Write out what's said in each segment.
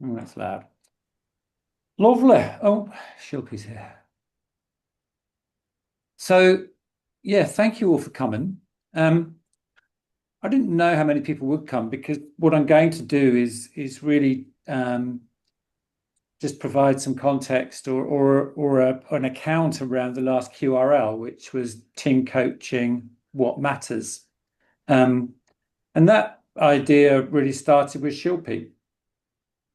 Oh, that's loud. Lovely. Oh, Shilpi's here. So, yeah, thank you all for coming. I didn't know how many people would come because what I'm going to do is really just provide some context or an account around the last QRL, which was team coaching, what matters. Um, and that idea really started with Shilpi.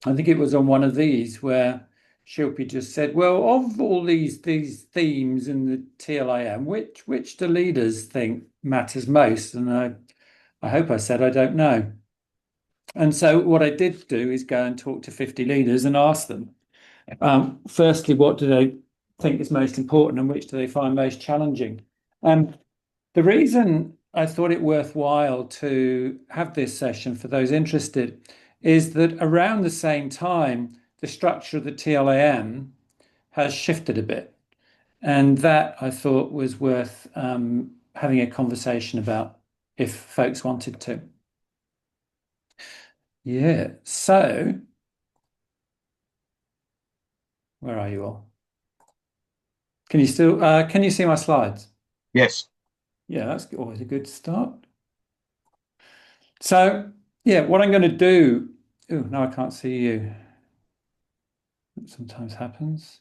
I think it was on one of these where Shilpi just said, "Well, of all these themes in the TLIM, which do leaders think matters most?" And I hope I said I don't know. And so what I did do is go and talk to 50 leaders and ask them, firstly, what do they think is most important and which do they find most challenging? And the reason I thought it worthwhile to have this session for those interested is that around the same time, the structure of the TLAM has shifted a bit. And that I thought was worth having a conversation about if folks wanted to. Yeah, so where are you all? Can you see my slides? Yes. Yeah, that's always a good start. So, yeah, what I'm going to do. Oh, no, I can't see you. That sometimes happens.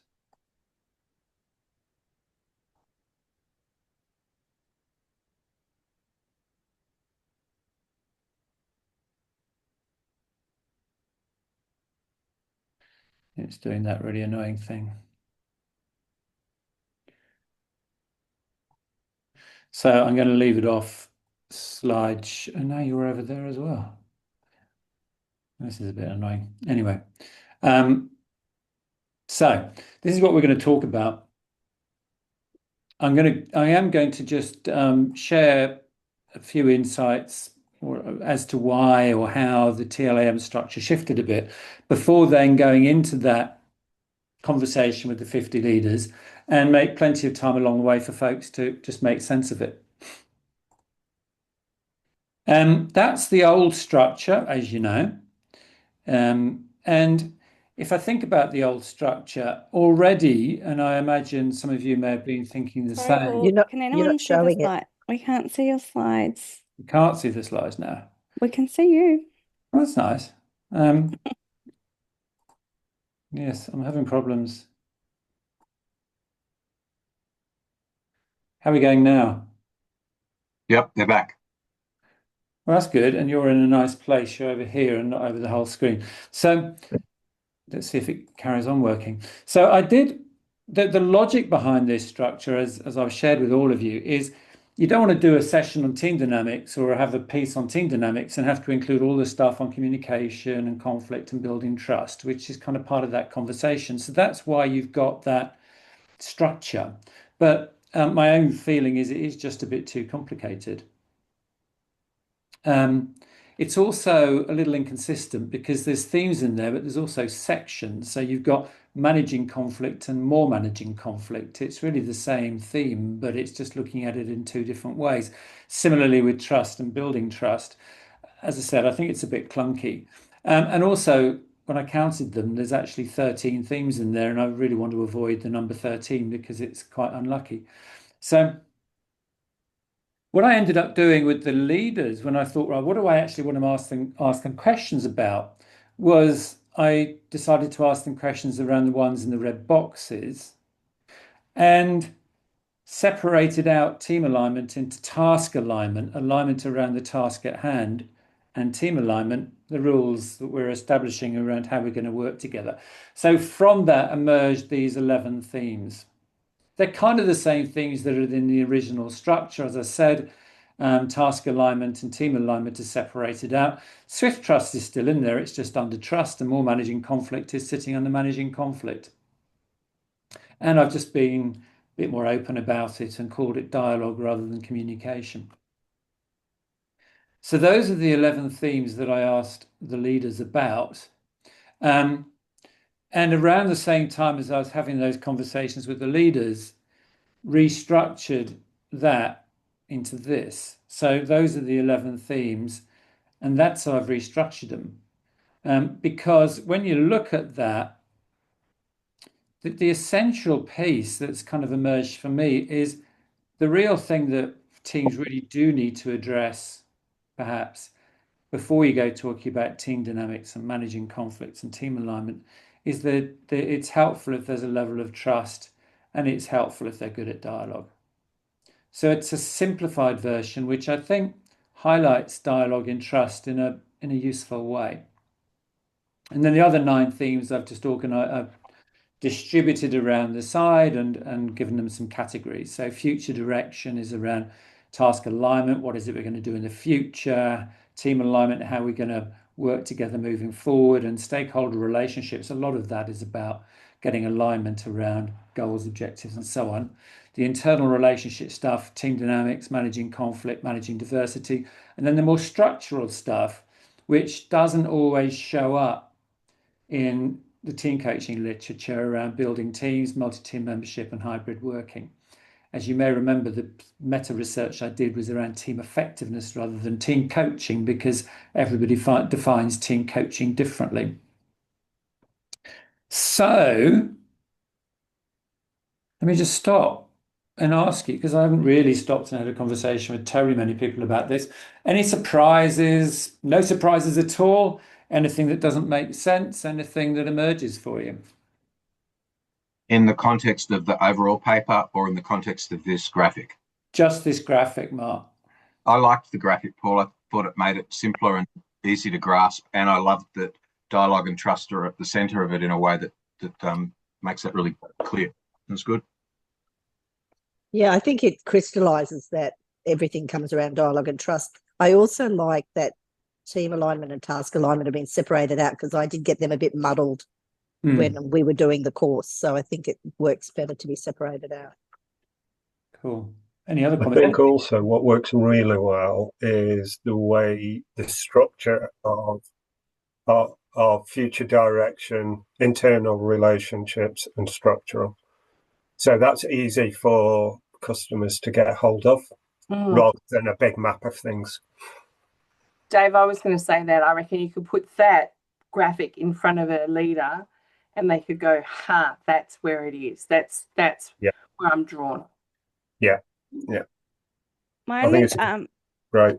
It's doing that really annoying thing. So I'm going to leave it off slide. And now you're over there as well. This is a bit annoying. Anyway, um, so this is what we're going to talk about. I am going to just share a few insights as to why or how the TLAM structure shifted a bit before then going into that conversation with the 50 leaders and make plenty of time along the way for folks to just make sense of it. That's the old structure, as you know. And if I think about the old structure already, and I imagine some of you may have been thinking the Sorry, same. Paul. Can You're anyone not see the showing it. slide? We can't see your slides. You can't see the slides now. We can see you. Well, that's nice. Yes, I'm having problems. How are we going now? Yep, they're back. Well, that's good. And you're in a nice place. You're over here and not over the whole screen. So let's see if it carries on working. So I did the logic behind this structure, as I've shared with all of you, is you don't want to do a session on team dynamics or have a piece on team dynamics and have to include all the stuff on communication and conflict and building trust, which is kind of part of that conversation. So that's why you've got that structure. But my own feeling is it is just a bit too complicated. It's also a little inconsistent because there's themes in there, but there's also sections. So you've got managing conflict and more managing conflict. It's really the same theme, but it's just looking at it in two different ways. Similarly with trust and building trust. As I said, I think it's a bit clunky. And also, when I counted them, there's actually 13 themes in there, and I really want to avoid the number 13 because it's quite unlucky. So what I ended up doing with the leaders when I thought, right, what do I actually want to ask them questions about, was I decided to ask them questions around the ones in the red boxes and separated out team alignment into task alignment, alignment around the task at hand, and team alignment, the rules that we're establishing around how we're going to work together. So from that emerged these 11 themes. They're kind of the same things that are in the original structure. As I said, task alignment and team alignment is separated out. Swift trust is still in there. It's just under trust, and more managing conflict is sitting under managing conflict. And I've just been a bit more open about it and called it dialogue rather than communication. So those are the 11 themes that I asked the leaders about. And around the same time as I was having those conversations with the leaders, restructured that into this. So those are the 11 themes, and that's how I've restructured them. Because when you look at that, the essential piece that's kind of emerged for me is the real thing that teams really do need to address, perhaps, before you go talking about team dynamics and managing conflicts and team alignment, is that it's helpful if there's a level of trust and it's helpful if they're good at dialogue. So it's a simplified version, which I think highlights dialogue and trust in a useful way. And then the other 9 themes I've just organized, distributed around the side and given them some categories. So future direction is around task alignment. What is it we're going to do in the future? Team alignment, how we're going to work together moving forward, and stakeholder relationships. A lot of that is about getting alignment around goals, objectives, and so on. The internal relationship stuff, team dynamics, managing conflict, managing diversity, and then the more structural stuff, which doesn't always show up in the team coaching literature around building teams, multi-team membership, and hybrid working. As you may remember, the meta research I did was around team effectiveness rather than team coaching, because everybody defines team coaching differently. So let me just stop and ask you, because I haven't really stopped and had a conversation with terribly many people about this. Any surprises? No surprises at all? Anything that doesn't make sense? Anything that emerges for you? In the context of the overall paper or in the context of this graphic? Just this graphic, Mark. I liked the graphic, Paul. I thought it made it simpler and easy to grasp. And I loved that dialogue and trust are at the centre of it in a way that makes that really clear. That's good. Yeah, I think it crystallises that everything comes around dialogue and trust. I also like that team alignment and task alignment have been separated out, because I did get them a bit muddled when we were doing the course. So I think it works better to be separated out. Cool. Any other I comments? think also what works really well is the way the structure of future direction, internal relationships, and structural. So that's easy for customers to get a hold of rather than a big map of things. Dave, I was going to say that I reckon you could put that graphic in front of a leader and they could go, that's where it is. That's Yeah. where I'm drawn. Yeah. My I think only it's right.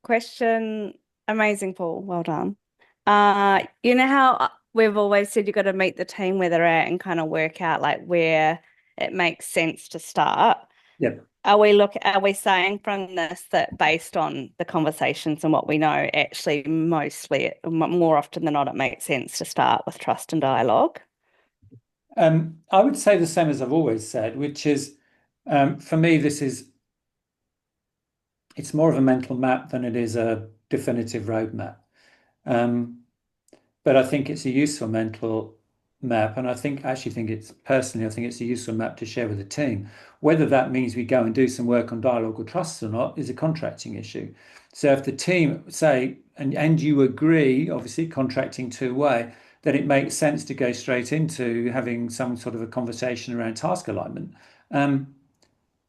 question, amazing, Paul. Well done. You know how we've always said you've got to meet the team where they're at and kind of work out like where it makes sense to start. Yep. Are we saying from this that based on the conversations and what we know, actually mostly more often than not, it makes sense to start with trust and dialogue? I would say the same as I've always said, which is, for me, it's more of a mental map than it is a definitive roadmap. But I think it's a useful mental map, and I think it's a useful map to share with the team. Whether that means we go and do some work on dialogue or trust or not is a contracting issue. So if the team say, and you agree, obviously contracting two-way, then it makes sense to go straight into having some sort of a conversation around task alignment.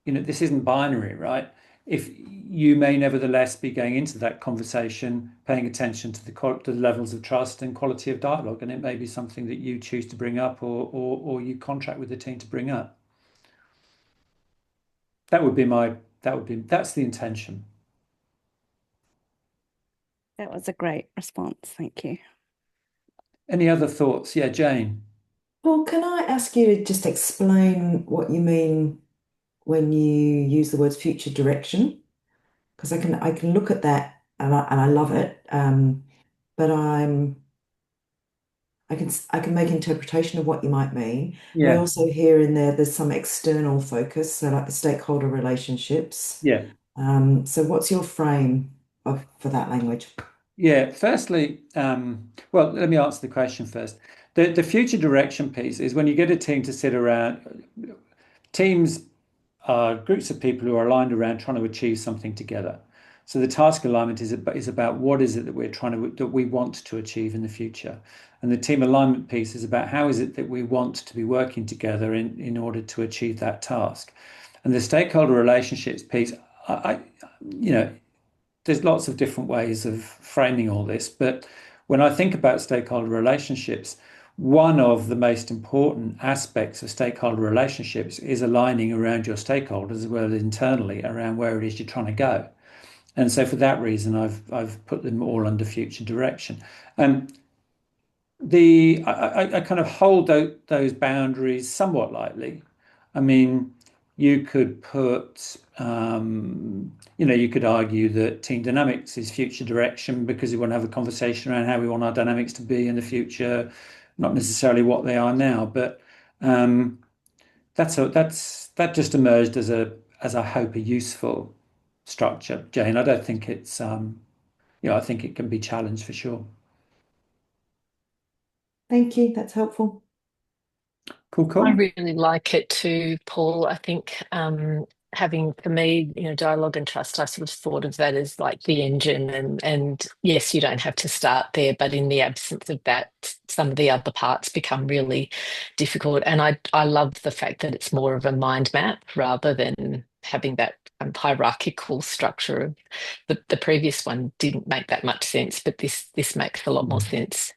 This isn't binary, right? If you may nevertheless be going into that conversation, paying attention to the levels of trust and quality of dialogue, and it may be something that you choose to bring up or you contract with the team to bring up. That's the intention. That was a great response. Thank you. Any other thoughts? Yeah, Jane. Well, can I ask you to just explain what you mean when you use the words future direction? Because I can look at that and I love it, but I can make interpretation of what you might mean. But I also hear in there's some external focus, so like the stakeholder relationships. Yeah. So what's your frame for that language? Yeah. Firstly, well, let me answer the question first. The future direction piece is when you get a team to sit around. Teams are groups of people who are aligned around trying to achieve something together. So the task alignment is about what is it that we want to achieve in the future, and the team alignment piece is about how is it that we want to be working together in order to achieve that task. And the stakeholder relationships piece, there's lots of different ways of framing all this, but when I think about stakeholder relationships, one of the most important aspects of stakeholder relationships is aligning around your stakeholders as well as internally around where it is you're trying to go. And so for that reason, I've put them all under future direction. I kind of hold those boundaries somewhat lightly. I mean, you could put, you could argue that team dynamics is future direction because we want to have a conversation around how we want our dynamics to be in the future, not necessarily what they are now. But that just emerged as I hope a useful structure, Jane. I don't think it's I think it can be challenged for sure. Thank you. That's helpful. Cool, I cool. really like it too, Paul. I think having, for me, dialogue and trust, I sort of thought of that as like the engine, and yes, you don't have to start there, but in the absence of that, some of the other parts become really difficult. And I love the fact that it's more of a mind map rather than having that hierarchical structure. The previous one didn't make that much sense, but this makes a lot more sense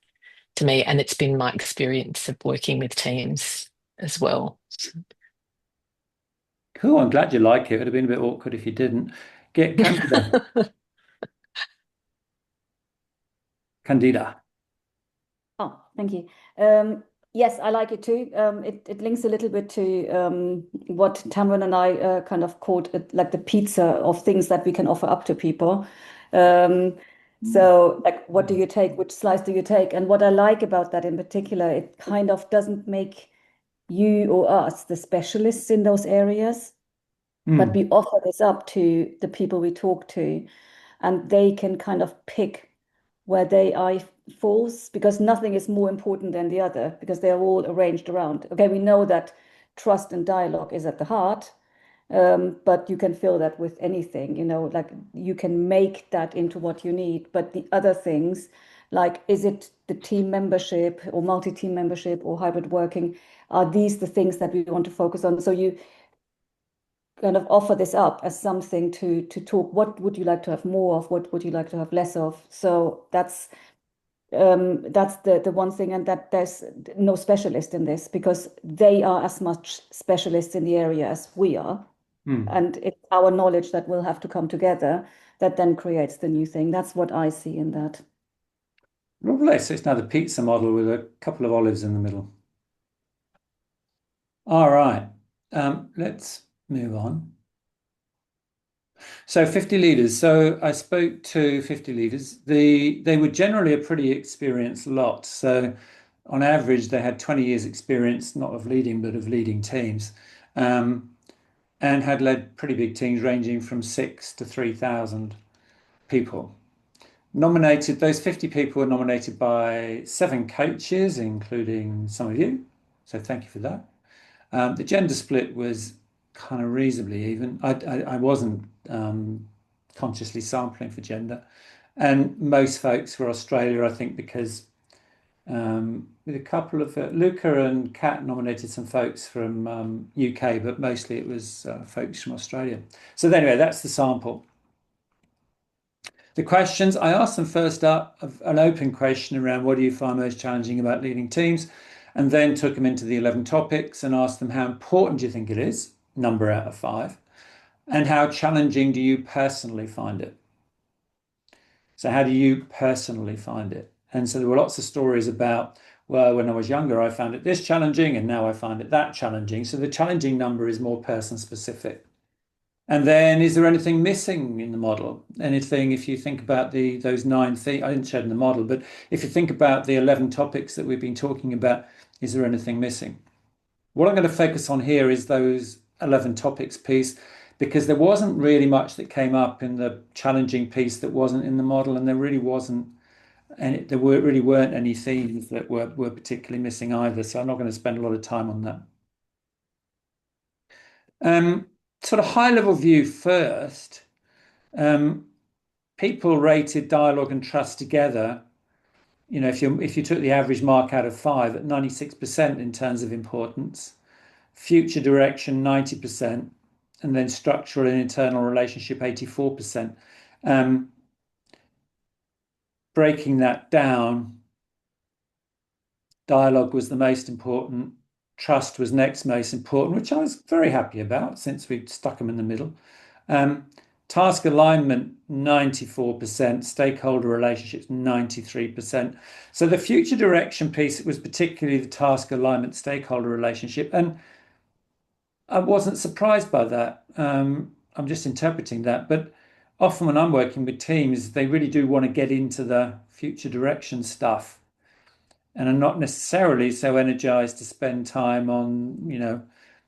to me, and it's been my experience of working with teams as well. Cool. I'm glad you like it. It'd have been a bit awkward if you didn't. Get Candida. Candida. Oh, thank you. Yes, I like it too. It links a little bit to what Tamron and I kind of called it, like the pizza of things that we can offer up to people. So, like, what do you take? Which slice do you take? And what I like about that in particular, it kind of doesn't make you or us the specialists in those areas, but we offer this up to the people we talk to, and they can kind of pick where they eye falls, because nothing is more important than the other, because they are all arranged around. Okay, we know that trust and dialogue is at the heart, but you can fill that with anything, like you can make that into what you need. But the other things, like, is it the team membership or multi-team membership or hybrid working? Are these the things that we want to focus on? So you kind of offer this up as something to talk. What would you like to have more of? What would you like to have less of? So that's the one thing, and that there's no specialist in this, because they are as much specialists in the area as we are. And it's our knowledge that will have to come together that then creates the new thing. That's what I see in that. Lovely. So it's now the pizza model with a couple of olives in the middle. All right. Let's move on. So 50 leaders. So I spoke to 50 leaders. They were generally a pretty experienced lot. So on average, they had 20 years experience, not of leading, but of leading teams, and had led pretty big teams ranging from 6 to 3,000 people. Nominated, those 50 people were nominated by 7 coaches, including some of you. So thank you for that. The gender split was kind of reasonably even. I wasn't consciously sampling for gender, and most folks were Australia, I think, because with a couple of Luca and Kat nominated some folks from UK, but mostly it was folks from Australia. So anyway, that's the sample. The questions, I asked them first up an open question around what do you find most challenging about leading teams, and then took them into the 11 topics and asked them how important do you think it is, number out of 5, and how challenging do you personally find it? So how do you personally find it? And so there were lots of stories about, well, when I was younger, I found it this challenging, and now I find it that challenging. So the challenging number is more person specific. And then, is there anything missing in the model? Anything, if you think about those 9 things, I didn't show in the model, but if you think about the 11 topics that we've been talking about, is there anything missing? What I'm going to focus on here is those 11 topics piece, because there wasn't really much that came up in the challenging piece that wasn't in the model, and there really wasn't, and there really weren't any themes that were particularly missing either. So I'm not going to spend a lot of time on that. Sort of high level view first. People rated dialogue and trust together. If you took the average mark out of 5 at 96% in terms of importance, future direction 90%, and then structural and internal relationship 84%. breaking that down, dialogue was the most important, trust was next most important, which I was very happy about since we stuck them in the middle. Task alignment, 94%, stakeholder relationships, 93%. So the future direction piece was particularly the task alignment stakeholder relationship. And I wasn't surprised by that. I'm just interpreting that. But often when I'm working with teams, they really do want to get into the future direction stuff and are not necessarily so energized to spend time on,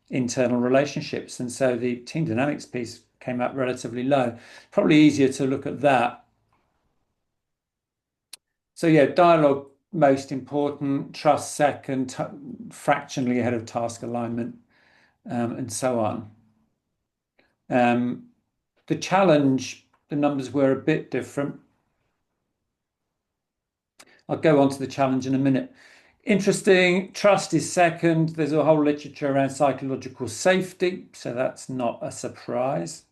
internal relationships. And so the team dynamics piece came out relatively low. Probably easier to look at that. So yeah, dialogue most important, trust second, fractionally ahead of task alignment, and so on. The challenge, the numbers were a bit different. I'll go on to the challenge in a minute. Interesting, trust is second. There's a whole literature around psychological safety, so that's not a surprise.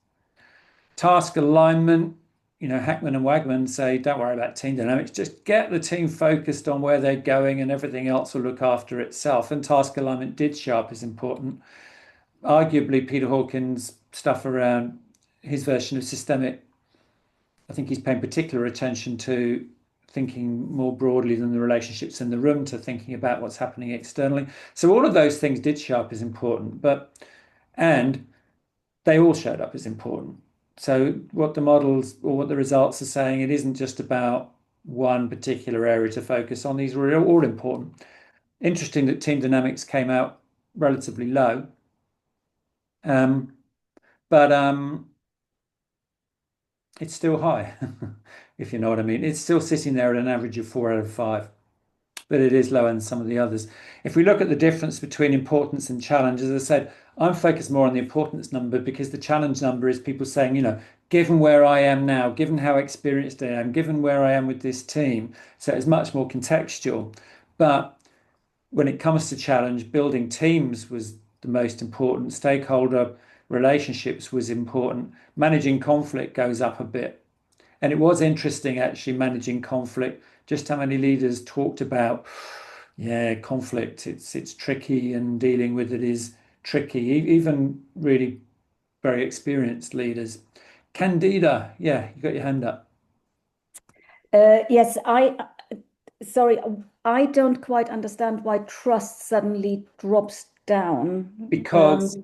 Task alignment, Hackman and Wagman say, don't worry about team dynamics, just get the team focused on where they're going and everything else will look after itself. And task alignment did show up as important. Arguably, Peter Hawkins' stuff around his version of systemic, I think he's paying particular attention to thinking more broadly than the relationships in the room, to thinking about what's happening externally. So all of those things did show up as important, and they all showed up as important. So what the models or what the results are saying, it isn't just about one particular area to focus on. These were all important. Interesting that team dynamics came out relatively low. But it's still high, if you know what I mean. It's still sitting there at an average of 4 out of 5, but it is lower than some of the others. If we look at the difference between importance and challenge, as I said, I'm focused more on the importance number because the challenge number is people saying, given where I am now, given how experienced I am, given where I am with this team, so it's much more contextual. But when it comes to challenge, building teams was the most important. Stakeholder relationships was important. Managing conflict goes up a bit. And it was interesting actually managing conflict, just how many leaders talked about, conflict, it's tricky and dealing with it is tricky, even really very experienced leaders. Candida, yeah, you got your hand up. Yes, sorry, I don't quite understand why trust suddenly drops down. Because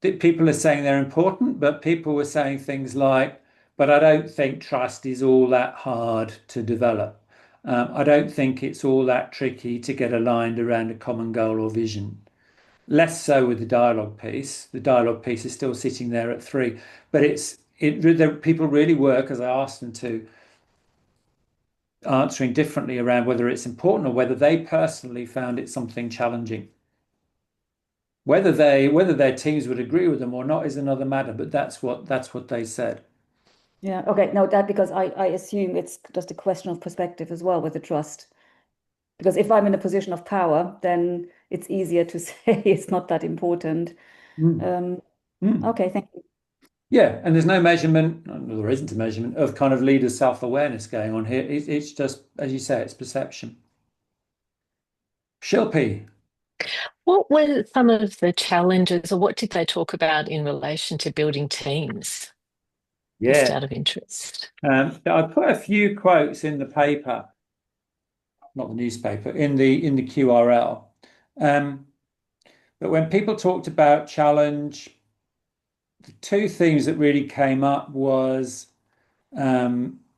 people are saying they're important, but people were saying things like, but I don't think trust is all that hard to develop. I don't think it's all that tricky to get aligned around a common goal or vision. Less so with the dialogue piece. The dialogue piece is still sitting there at 3, but people really were, because I asked them to, answering differently around whether it's important or whether they personally found it something challenging. Whether their teams would agree with them or not is another matter, but that's what they said. Yeah, okay. No, that because I assume it's just a question of perspective as well with the trust. Because if I'm in a position of power, then it's easier to say it's not that important. Okay, thank you. Yeah, and there's no measurement, there isn't a measurement of kind of leader self-awareness going on here. It's just, as you say, it's perception. Shilpi. What were some of the challenges, or what did they talk about in relation to building teams? Just out of interest. I put a few quotes in the paper, not the newspaper, in the QRL. But when people talked about challenge, the two themes that really came up was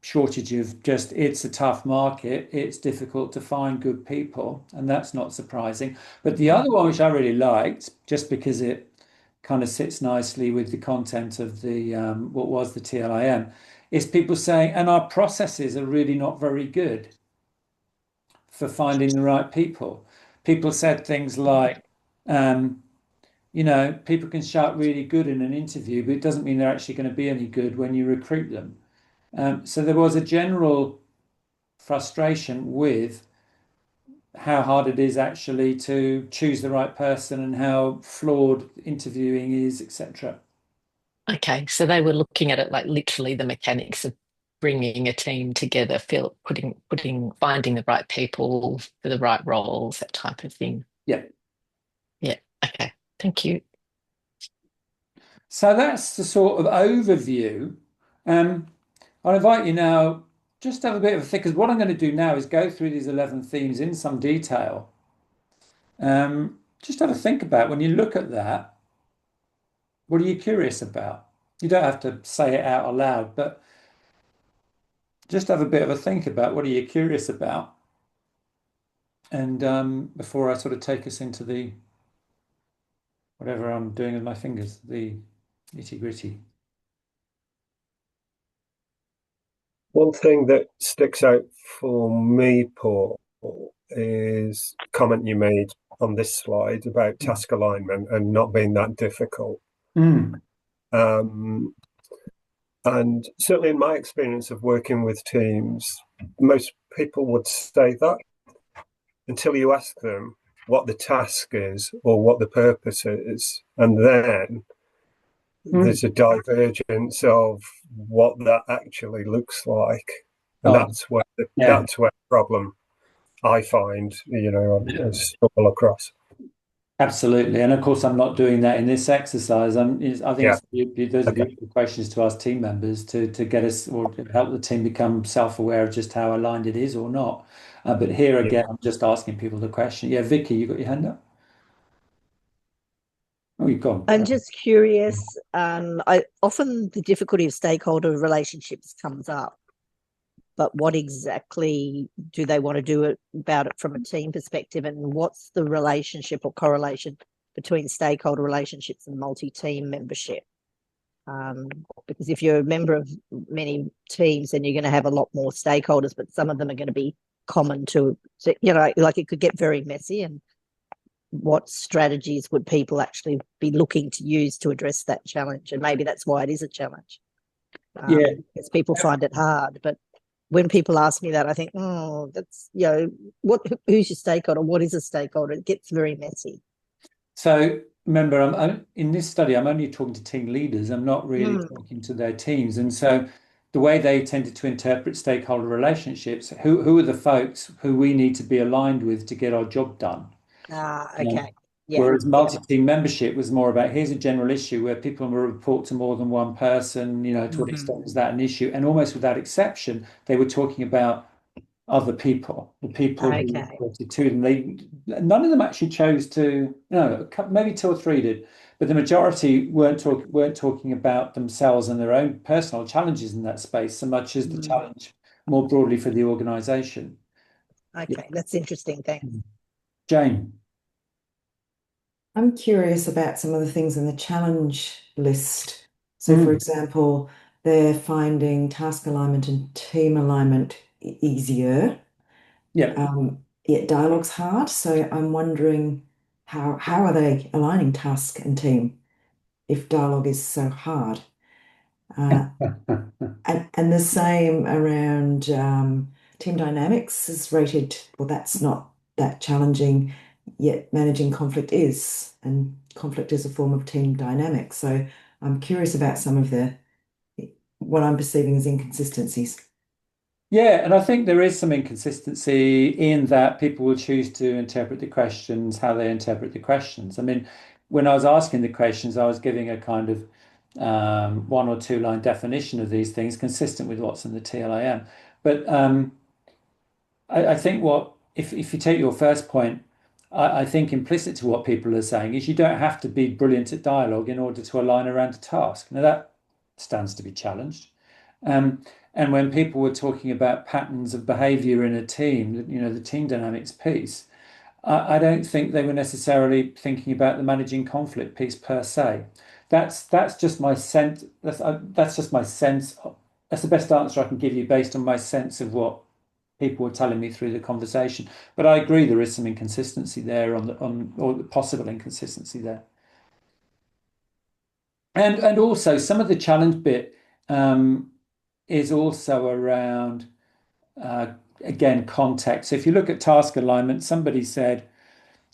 shortage of just, it's a tough market, it's difficult to find good people, and that's not surprising. But the other one, which I really liked, just because it kind of sits nicely with the content of the what was the TLIM, is people saying, and our processes are really not very good for finding the right people. People said things like, people can shout really good in an interview, but it doesn't mean they're actually going to be any good when you recruit them. So there was a general frustration with how hard it is actually to choose the right person and how flawed interviewing is, etc. Okay, so they were looking at it like literally the mechanics of bringing a team together, finding the right people for the right roles, that type of thing. Yeah. Yeah. Okay. Thank you. So that's the sort of overview. I'll invite you now just to have a bit of a think, because what I'm going to do now is go through these 11 themes in some detail. Just have a think about when you look at that, what are you curious about? You don't have to say it out aloud, but just have a bit of a think about what are you curious about. And before I sort of take us into the whatever I'm doing with my fingers, the nitty-gritty. One thing that sticks out for me, Paul, is a comment you made on this slide about task alignment and not being that difficult. Mm. And certainly in my experience of working with teams, most people would say that until you ask them what the task is or what the purpose is. And then there's a divergence of what that actually looks like. And that's where the problem I find, I stumble across. Absolutely. And of course, I'm not doing that in this exercise. I think those are beautiful questions to ask team members to get us or to help the team become self-aware of just how aligned it is or not. But here again, I'm just asking people the question. Yeah, Vicky, you got your hand up? Oh, you've gone. I'm just curious. I often the difficulty of stakeholder relationships comes up, but what exactly do they want to do about it from a team perspective, and what's the relationship or correlation between stakeholder relationships and multi-team membership? Because if you're a member of many teams, then you're going to have a lot more stakeholders, but some of them are going to be common to like it could get very messy. And what strategies would people actually be looking to use to address that challenge? And maybe that's why it is a challenge. Because people find it hard. But when people ask me that, I think, oh, that's, who's your stakeholder? What is a stakeholder? It gets very messy. So remember, I'm in this study, I'm only talking to team leaders. I'm not really talking to their teams. And so the way they tended to interpret stakeholder relationships, who are the folks who we need to be aligned with to get our job done? Okay. Whereas multi-team membership was more about here's a general issue where people will report to more than one person, to what extent is that an issue? And almost without exception, they were talking about other people, the people who reported to them. None of them actually chose to, maybe two or three did, but the majority weren't talking about themselves and their own personal challenges in that space so much as the challenge more broadly for the organization. Okay, that's interesting. Thanks. Jane. I'm curious about some of the things in the challenge list. So, for example, they're finding task alignment and team alignment easier. Yeah. Yet dialogue's hard. So I'm wondering how are they aligning task and team if dialogue is so hard? And the same around team dynamics is rated, well, that's not that challenging, yet managing conflict is, and conflict is a form of team dynamics. So I'm curious about some of what I'm perceiving as inconsistencies. Yeah, and I think there is some inconsistency in that people will choose to interpret the questions how they interpret the questions. I mean, when I was asking the questions, I was giving a kind of 1 or 2 line definition of these things consistent with what's in the TLIM. But I think if you take your first point, I think implicit to what people are saying is you don't have to be brilliant at dialogue in order to align around a task. Now that stands to be challenged. And when people were talking about patterns of behavior in a team, the team dynamics piece, I don't think they were necessarily thinking about the managing conflict piece per se. That's just my sense. That's just my sense. That's the best answer I can give you based on my sense of what people were telling me through the conversation. But I agree there is some inconsistency there or the possible inconsistency there. And also some of the challenge bit is also around again context. So if you look at task alignment, somebody said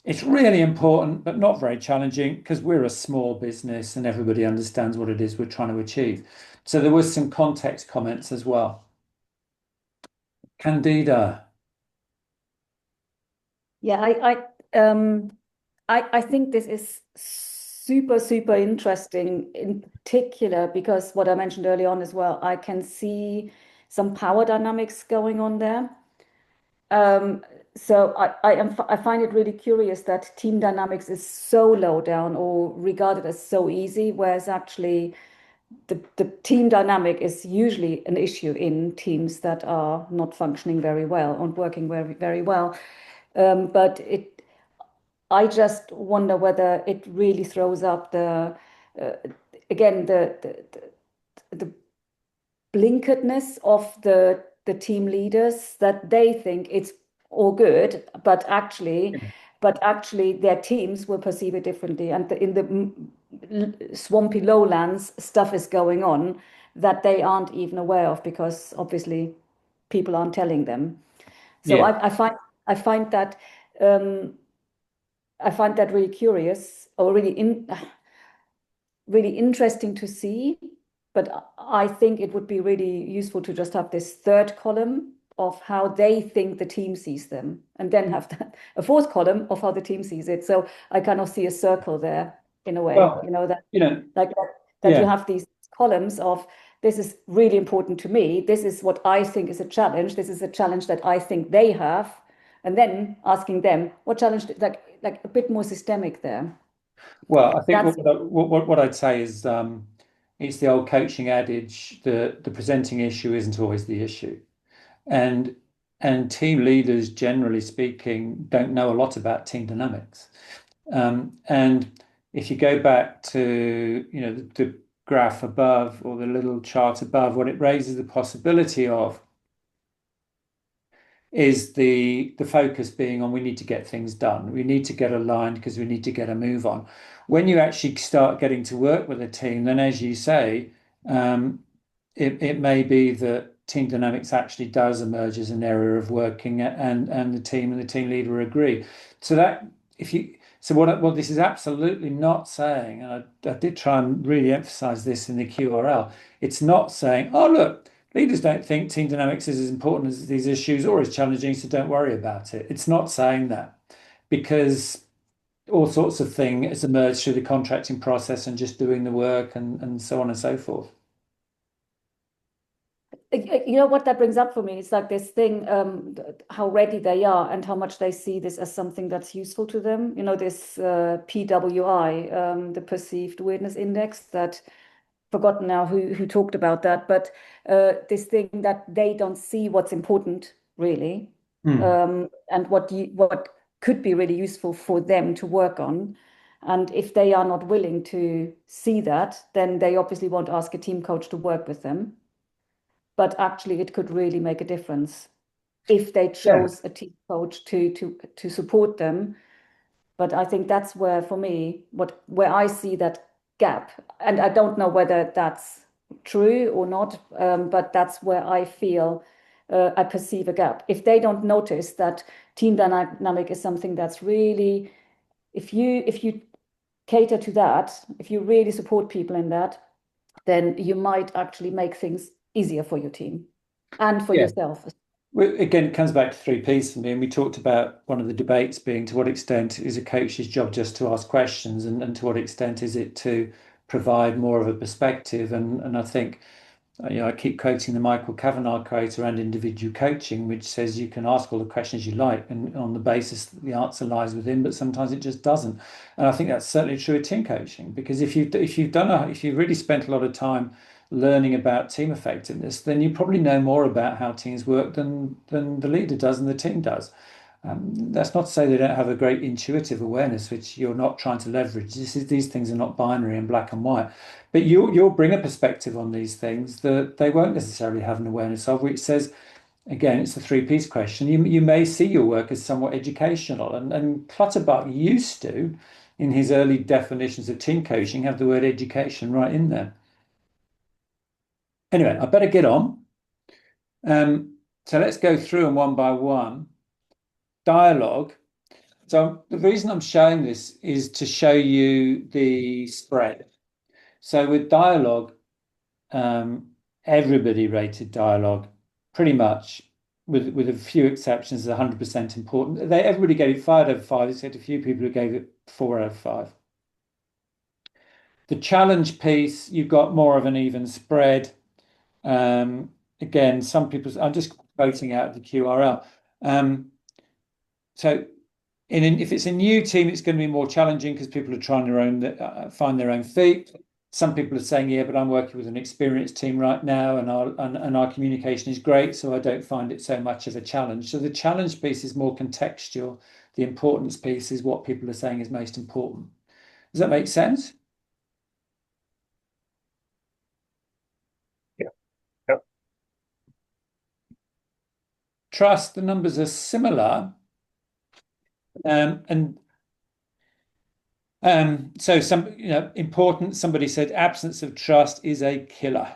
it's really important but not very challenging because we're a small business and everybody understands what it is we're trying to achieve. So there was some context comments as well. Candida. Yeah, I think this is super, super interesting in particular because what I mentioned early on as well, I can see some power dynamics going on there. So I find it really curious that team dynamics is so low down or regarded as so easy, whereas actually the team dynamic is usually an issue in teams that are not functioning very well and working very, very well. But I just wonder whether it really throws up uh, again the blinkeredness of the team leaders that they think it's all good, but actually their teams will perceive it differently, and in the swampy lowlands stuff is going on that they aren't even aware of because obviously people aren't telling them. So Yeah. I find that um, I find that really curious or really interesting to see. But I think it would be really useful to just have this third column of how they think the team sees them, and then have a fourth column of how the team sees it. So I kind of see a circle there in a way, Well, that you know, like that you yeah. have these columns of this is really important to me. This is what I think is a challenge. This is a challenge that I think they have, and then asking them what challenge, like a bit more systemic there. Well, I think That's what I'd say is it's the old coaching adage that the presenting issue isn't always the issue. And team leaders, generally speaking, don't know a lot about team dynamics. And if you go back to, the graph above or the little chart above, what it raises the possibility of is the focus being on we need to get things done. We need to get aligned because we need to get a move on. When you actually start getting to work with a team, then as you say, um, it may be that team dynamics actually does emerge as an area of working, and the team and the team leader agree. So that if you so what this is absolutely not saying, and I did try and really emphasize this in the QRL, it's not saying, oh look, leaders don't think team dynamics is as important as these issues or as challenging, so don't worry about it. It's not saying that because all sorts of things has emerged through the contracting process and just doing the work and so on and so forth. You know what that brings up for me? It's like this thing, how ready they are and how much they see this as something that's useful to them. This PWI, the Perceived Weirdness Index, that forgotten now who talked about that, but this thing that they don't see what's important really, and what could be really useful for them to work on. And if they are not willing to see that, then they obviously won't ask a team coach to work with them. But actually, it could really make a difference if they Yeah. chose a team coach to support them. But I think that's where, for me, where I see that gap, and I don't know whether that's true or not, but that's where I feel I perceive a gap. If they don't notice that team dynamic is something that's really, if you cater to that, if you really support people in that, then you might actually make things easier for your team and for Yeah. yourself. Well, again, it comes back to three Ps for me, and we talked about one of the debates being to what extent is a coach's job just to ask questions, and to what extent is it to provide more of a perspective. And I think, I keep quoting the Michael Kavanagh quote around individual coaching, which says you can ask all the questions you like, and on the basis that the answer lies within, but sometimes it just doesn't. And I think that's certainly true of team coaching, because if you've really spent a lot of time learning about team effectiveness, then you probably know more about how teams work than the leader does and the team does. That's not to say they don't have a great intuitive awareness, which you're not trying to leverage. These things are not binary and black and white, but you'll bring a perspective on these things that they won't necessarily have an awareness of, which says, again, it's a three-piece question. You may see your work as somewhat educational, and Clutterbuck used to, in his early definitions of team coaching, have the word education right in there. Anyway, I better get on. So let's go through them one by one. Dialogue. So the reason I'm showing this is to show you the spread. So with dialogue, everybody rated dialogue pretty much with a few exceptions, is 100% important. Everybody gave it 5 out of 5, except a few people who gave it 4 out of 5. The challenge piece, you've got more of an even spread. Again, some people, I'm just quoting out the QRL. So if it's a new team, it's going to be more challenging because people are trying find their own feet. Some people are saying, yeah, but I'm working with an experienced team right now, and our communication is great, so I don't find it so much of a challenge. So the challenge piece is more contextual. The importance piece is what people are saying is most important. Does that make sense? Yeah. Yeah. Trust, the numbers are similar. So important, somebody said absence of trust is a killer.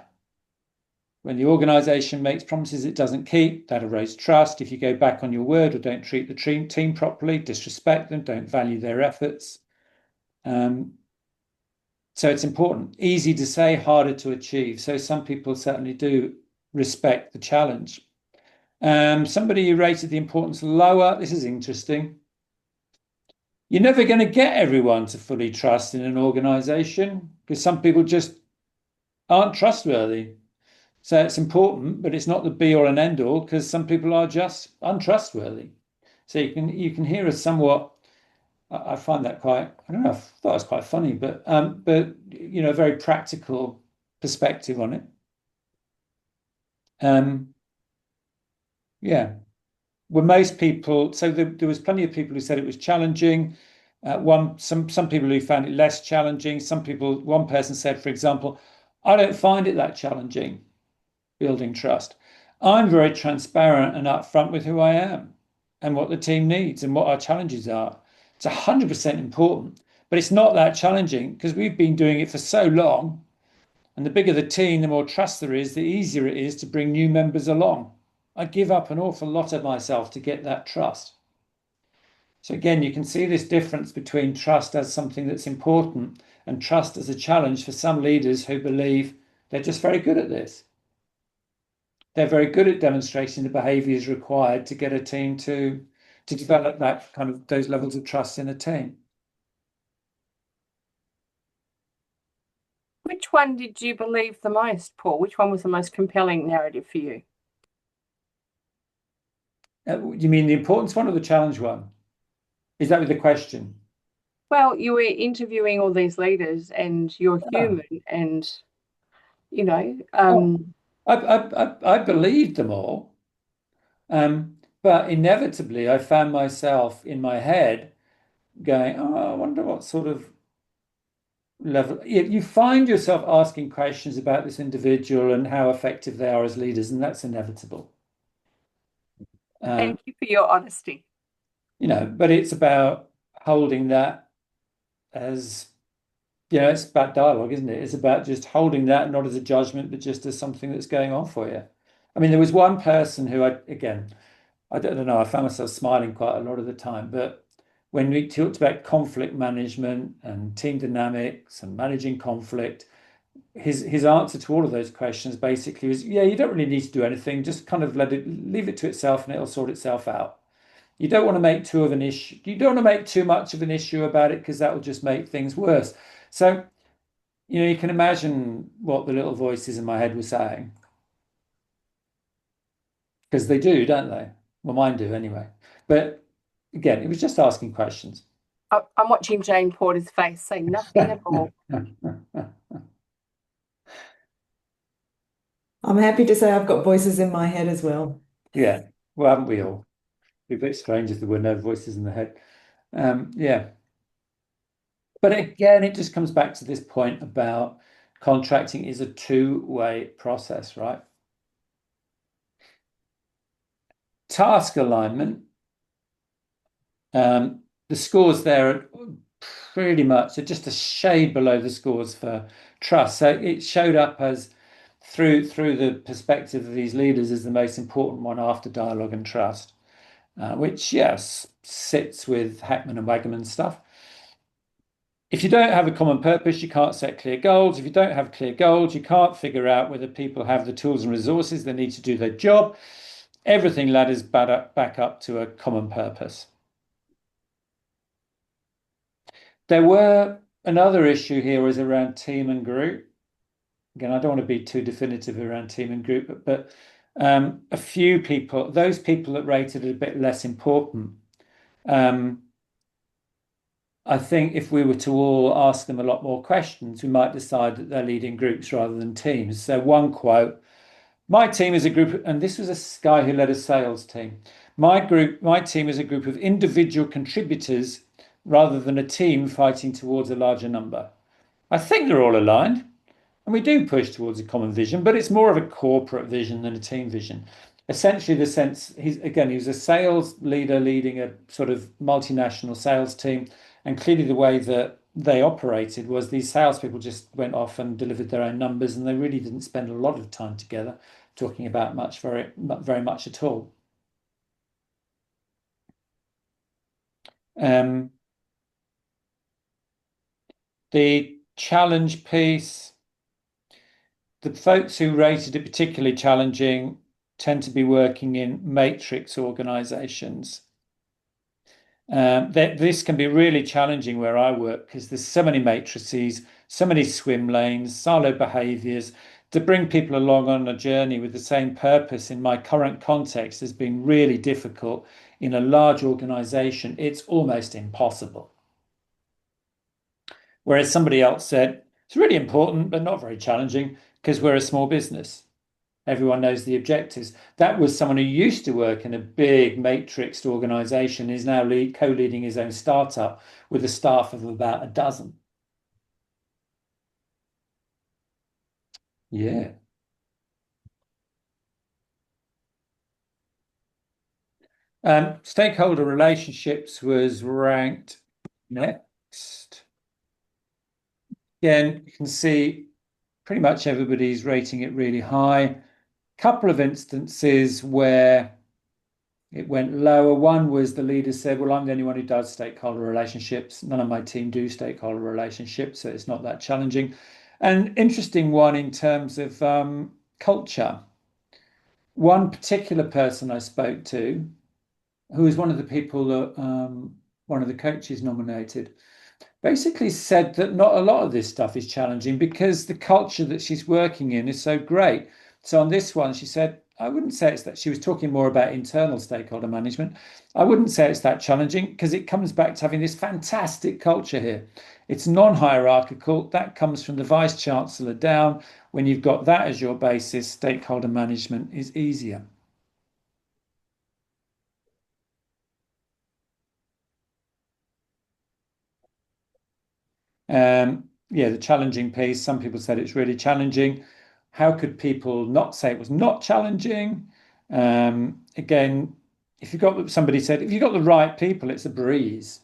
When the organization makes promises it doesn't keep, that erodes trust. If you go back on your word or don't treat the team properly, disrespect them, don't value their efforts. So it's important. Easy to say, harder to achieve. So some people certainly do respect the challenge. Somebody who rated the importance lower. This is interesting. You're never going to get everyone to fully trust in an organization because some people just aren't trustworthy. So it's important, but it's not the be all and end all because some people are just untrustworthy. So you can hear a somewhat, I find that quite, I don't know, I thought it was quite funny, but a very practical perspective on it. Yeah. Were most people, so there was plenty of people who said it was challenging. Some people who found it less challenging. One person said, for example, I don't find it that challenging building trust. I'm very transparent and upfront with who I am and what the team needs and what our challenges are. It's 100% important, but it's not that challenging because we've been doing it for so long. And the bigger the team, the more trust there is, the easier it is to bring new members along. I give up an awful lot of myself to get that trust. So again, you can see this difference between trust as something that's important and trust as a challenge for some leaders who believe they're just very good at this. They're very good at demonstrating the behaviors required to get a team to develop that kind of those levels of trust in a team. Which one did you believe the most, Paul? Which one was the most compelling narrative for you? You mean the importance one or the challenge one? Is that with the question? Well, you were interviewing all these leaders and you're human and, I believed them all. But inevitably, I found myself in my head going, oh, I wonder what sort of level. You find yourself asking questions about this individual and how effective they are as leaders, and that's inevitable. Thank you for your honesty. But it's about holding that as, it's about dialogue, isn't it? It's about just holding that not as a judgment, but just as something that's going on for you. I mean, there was one person who I don't know, I found myself smiling quite a lot of the time, but when we talked about conflict management and team dynamics and managing conflict, his answer to all of those questions basically was, yeah, you don't really need to do anything, just kind of leave it to itself and it'll sort itself out. You don't want to make you don't want to make too much of an issue about it because that will just make things worse. So, you can imagine what the little voices in my head were saying. Because they do, don't they? Well, mine do anyway. But again, it was just asking questions. I'm watching Jane Porter's face say nothing at all. I'm happy to say I've got voices in my head as well. Yeah. Well, haven't we all? It'd be a bit strange if there were no voices in the head. Yeah. But again, it just comes back to this point about contracting is a two-way process, right? Task alignment, the scores there are pretty much just a shade below the scores for trust. So it showed up as through the perspective of these leaders as the most important one after dialogue and trust, which yes sits with Hackman and Wagaman stuff. If you don't have a common purpose, you can't set clear goals. If you don't have clear goals, you can't figure out whether people have the tools and resources they need to do their job. everything ladders back up to a common purpose. There were another issue here is around team and group. Again, I don't want to be too definitive around team and group, but a few people, those people that rated it a bit less important, I think if we were to all ask them a lot more questions, we might decide that they're leading groups rather than teams. So one quote, my team is a group, and this was a guy who led a sales team. My team is a group of individual contributors rather than a team fighting towards a larger number. I think they're all aligned, and we do push towards a common vision, but it's more of a corporate vision than a team vision. Essentially, the sense he was a sales leader leading a sort of multinational sales team, and clearly the way that they operated was these salespeople just went off and delivered their own numbers, and they really didn't spend a lot of time together talking about very much at all. The challenge piece, the folks who rated it particularly challenging tend to be working in matrix organizations. This can be really challenging where I work because there's so many matrices, so many swim lanes, silo behaviors. To bring people along on a journey with the same purpose in my current context has been really difficult. In a large organization, it's almost impossible. Whereas somebody else said, it's really important, but not very challenging because we're a small business. Everyone knows the objectives. That was someone who used to work in a big matrixed organization, is now co-leading his own startup with a staff of about a dozen. Yeah. Stakeholder relationships was ranked next. Again, you can see pretty much everybody's rating it really high. Couple of instances where it went lower. One was the leader said, well, I'm the only one who does stakeholder relationships. None of my team do stakeholder relationships, so it's not that challenging. An interesting one in terms of culture. One particular person I spoke to, who was one of the people that one of the coaches nominated, basically said that not a lot of this stuff is challenging because the culture that she's working in is so great. So on this one, she said, I wouldn't say it's that. She was talking more about internal stakeholder management. I wouldn't say it's that challenging because it comes back to having this fantastic culture here. It's non-hierarchical. That comes from the vice chancellor down. When you've got that as your basis, stakeholder management is easier. Yeah, the challenging piece. Some people said it's really challenging. How could people not say it was not challenging? Again, somebody said, if you've got the right people, it's a breeze.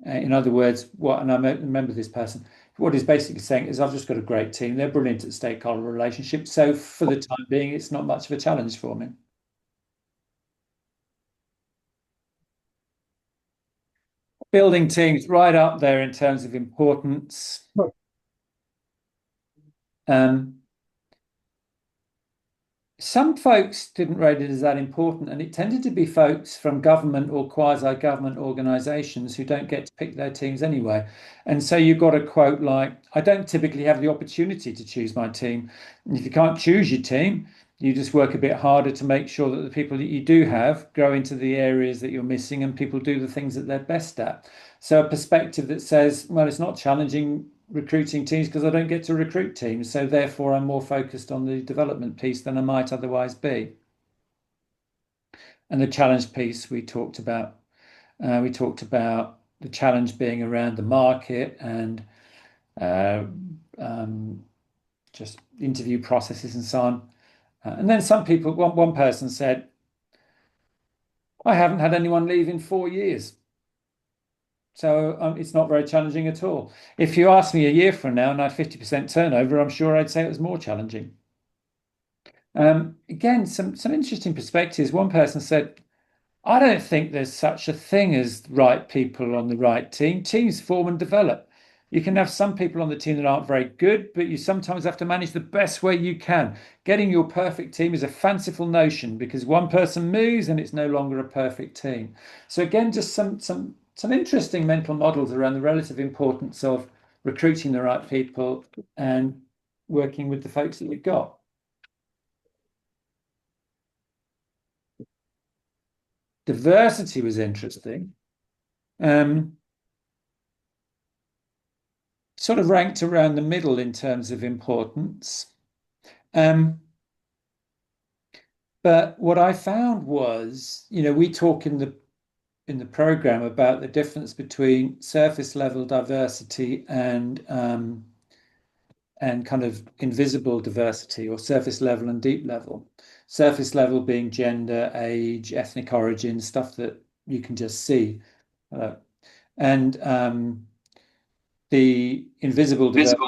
In other words, and I remember this person, what he's basically saying is, I've just got a great team. They're brilliant at stakeholder relationships. So for the time being, it's not much of a challenge for me. Building teams right up there in terms of importance. Some folks didn't rate it as that important, and it tended to be folks from government or quasi-government organizations who don't get to pick their teams anyway. And so you've got a quote like, I don't typically have the opportunity to choose my team. And if you can't choose your team, you just work a bit harder to make sure that the people that you do have grow into the areas that you're missing and people do the things that they're best at. So a perspective that says, well, it's not challenging recruiting teams because I don't get to recruit teams. So therefore, I'm more focused on the development piece than I might otherwise be. And the challenge piece we talked about. We talked about the challenge being around the market and just interview processes and so on. And then some people, one person said, I haven't had anyone leave in 4 years. So it's not very challenging at all. If you ask me a year from now and I had 50% turnover, I'm sure I'd say it was more challenging. Again, some interesting perspectives. One person said, I don't think there's such a thing as right people on the right team. Teams form and develop. You can have some people on the team that aren't very good, but you sometimes have to manage the best way you can. Getting your perfect team is a fanciful notion because one person moves and it's no longer a perfect team. So again, just some interesting mental models around the relative importance of recruiting the right people and working with the folks that you've got. Diversity was interesting. Sort of ranked around the middle in terms of importance. But what I found was, we talk in the program about the difference between surface level diversity and kind of invisible diversity, or surface level and deep level. Surface level being gender, age, ethnic origin, stuff that you can just see. And the invisible diversity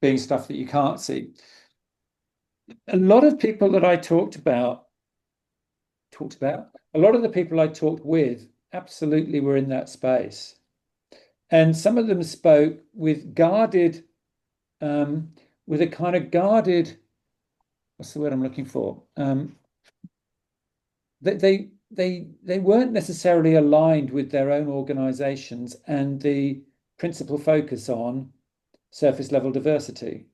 being stuff that you can't see. A lot of people that I talked about, a lot of the people I talked with absolutely were in that space. And some of them spoke with guarded, with a kind of guarded, what's the word I'm looking for? They weren't necessarily aligned with their own organizations and the principal focus on surface level diversity.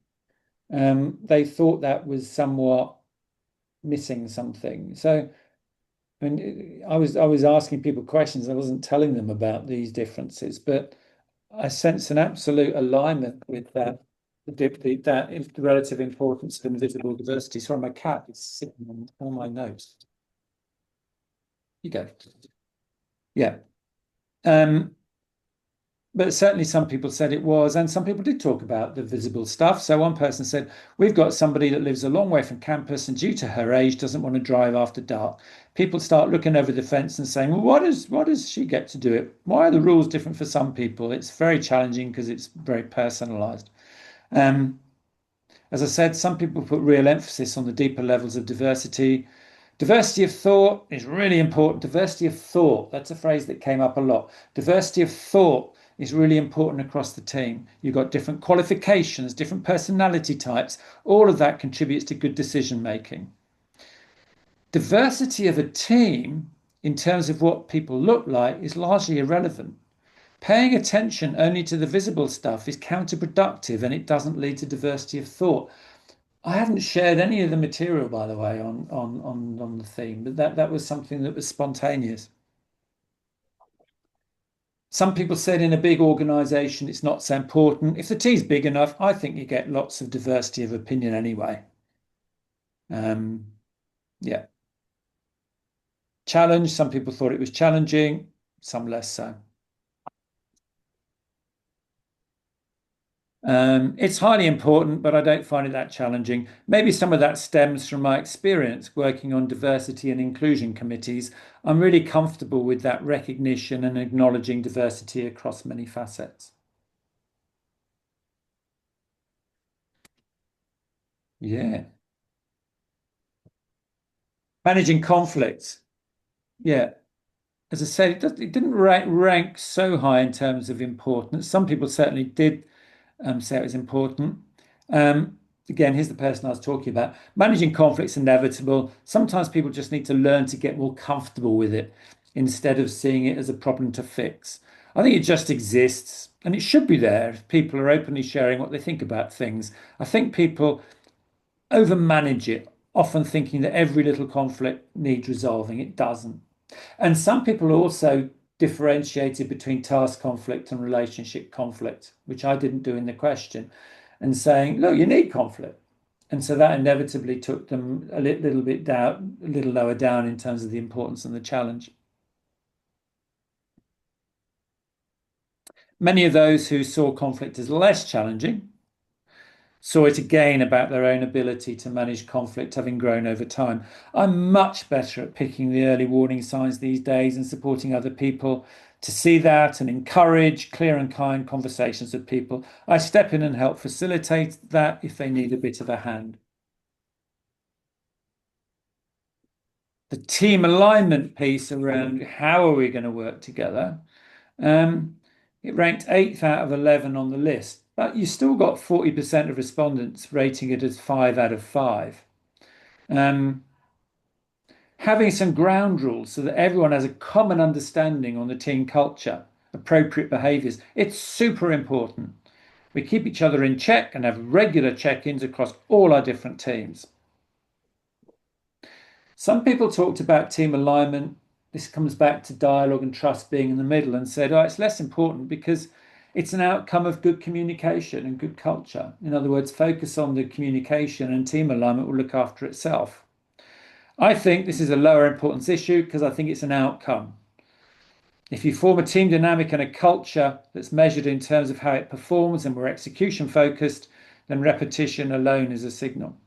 They thought that was somewhat missing something. So, I mean, I was asking people questions. I wasn't telling them about these differences, but I sense an absolute alignment with that, the relative importance of invisible diversity. Sorry, my cat is sitting on all my notes. You go. Yeah. But certainly some people said it was, and some people did talk about the visible stuff. So one person said, we've got somebody that lives a long way from campus and due to her age doesn't want to drive after dark. People start looking over the fence and saying, well, what does she get to do it? Why are the rules different for some people? It's very challenging because it's very personalized. As I said, some people put real emphasis on the deeper levels of diversity. Diversity of thought is really important. Diversity of thought, that's a phrase that came up a lot. Diversity of thought is really important across the team. You've got different qualifications, different personality types. All of that contributes to good decision making. Diversity of a team, in terms of what people look like, is largely irrelevant. Paying attention only to the visible stuff is counterproductive and it doesn't lead to diversity of thought. I haven't shared any of the material, by the way, on the theme, but that was something that was spontaneous. Some people said in a big organization it's not so important. If the team's big enough, I think you get lots of diversity of opinion anyway. Yeah. Challenge, some people thought it was challenging, some less so. It's highly important, but I don't find it that challenging. Maybe some of that stems from my experience working on diversity and inclusion committees. I'm really comfortable with that recognition and acknowledging diversity across many facets. Yeah. Managing conflicts. Yeah. As I said, it didn't rank so high in terms of importance. Some people certainly did say it was important. Again, here's the person I was talking about. Managing conflicts is inevitable. Sometimes people just need to learn to get more comfortable with it instead of seeing it as a problem to fix. I think it just exists and it should be there if people are openly sharing what they think about things. I think people overmanage it, often thinking that every little conflict needs resolving. It doesn't. And some people also differentiated between task conflict and relationship conflict, which I didn't do in the question, and saying, look, you need conflict. And so that inevitably took them a little bit down, a little lower down in terms of the importance and the challenge. Many of those who saw conflict as less challenging saw it again about their own ability to manage conflict having grown over time. I'm much better at picking the early warning signs these days and supporting other people to see that and encourage clear and kind conversations with people. I step in and help facilitate that if they need a bit of a hand. The team alignment piece around how are we going to work together? It ranked 8th out of 11 on the list, but you still got 40% of respondents rating it as 5 out of 5. Having some ground rules so that everyone has a common understanding on the team culture, appropriate behaviours, it's super important. We keep each other in check and have regular check-ins across all our different teams. Some people talked about team alignment. This comes back to dialogue and trust being in the middle, and said, oh, it's less important because it's an outcome of good communication and good culture. In other words, focus on the communication and team alignment will look after itself. I think this is a lower importance issue because I think it's an outcome. If you form a team dynamic and a culture that's measured in terms of how it performs and we're execution focused, then repetition alone is a signal.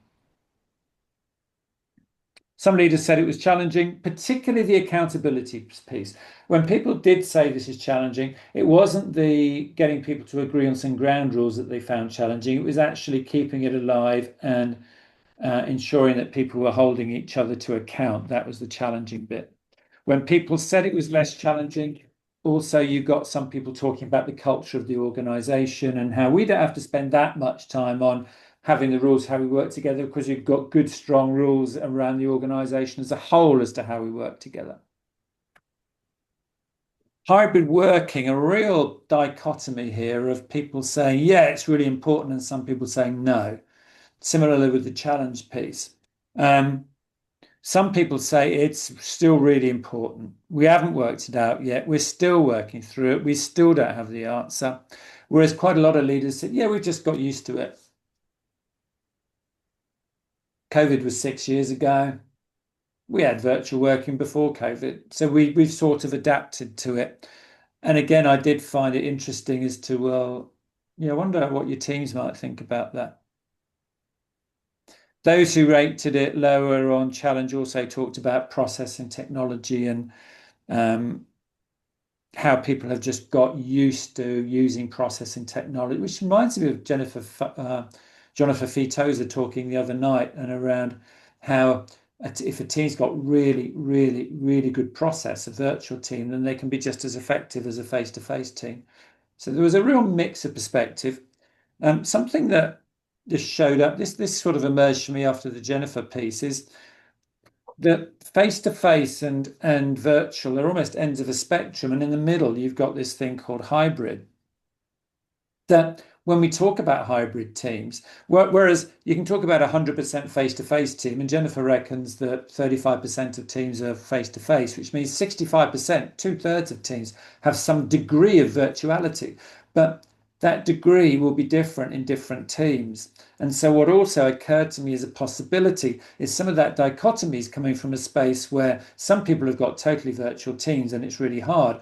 Some leaders said it was challenging, particularly the accountability piece. When people did say this is challenging, it wasn't the getting people to agree on some ground rules that they found challenging. It was actually keeping it alive and ensuring that people were holding each other to account. That was the challenging bit. When people said it was less challenging, also you got some people talking about the culture of the organization and how we don't have to spend that much time on having the rules, how we work together, because we've got good, strong rules around the organization as a whole as to how we work together. Hybrid working, a real dichotomy here of people saying, yeah, it's really important, and some people saying no. Similarly with the challenge piece. Some people say it's still really important. We haven't worked it out yet. We're still working through it. We still don't have the answer. Whereas quite a lot of leaders said, yeah, we've just got used to it. COVID was 6 years ago. We had virtual working before COVID. So we've sort of adapted to it. And again, I did find it interesting as to, well, I wonder what your teams might think about that. Those who rated it lower on challenge also talked about process and technology and how people have just got used to using process and technology, which reminds me of Jonathan Fitosa talking the other night and around how if a team's got really, really, really good process, a virtual team, then they can be just as effective as a face-to-face team. So there was a real mix of perspective. Something that just showed up, this sort of emerged for me after the Jennifer piece, is that face-to-face and virtual are almost ends of a spectrum, and in the middle you've got this thing called hybrid. That when we talk about hybrid teams, whereas you can talk about 100% face-to-face team, and Jennifer reckons that 35% of teams are face-to-face, which means 65%, 2/3 of teams have some degree of virtuality, but that degree will be different in different teams. And so what also occurred to me as a possibility is some of that dichotomy is coming from a space where some people have got totally virtual teams and it's really hard.